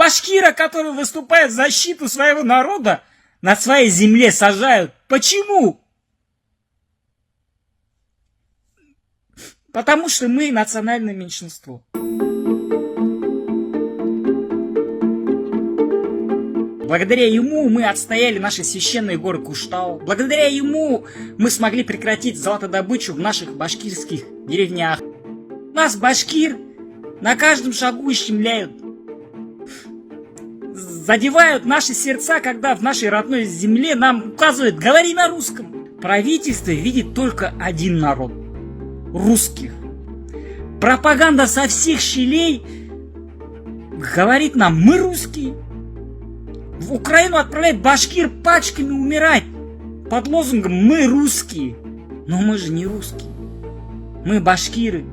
башкира, который выступает в защиту своего народа, на своей земле сажают. Почему? Потому что мы национальное меньшинство. Благодаря ему мы отстояли наши священные горы Куштау. Благодаря ему мы смогли прекратить золотодобычу в наших башкирских деревнях. Нас, башкир, на каждом шагу ущемляют. Задевают наши сердца, когда в нашей родной земле нам указывают: говори на русском. Правительство видит только один народ – русских. Пропаганда со всех щелей говорит нам: мы русские. В Украину отправляют башкир пачками умирать под лозунгом «мы русские». Но мы же не русские. Мы башкиры.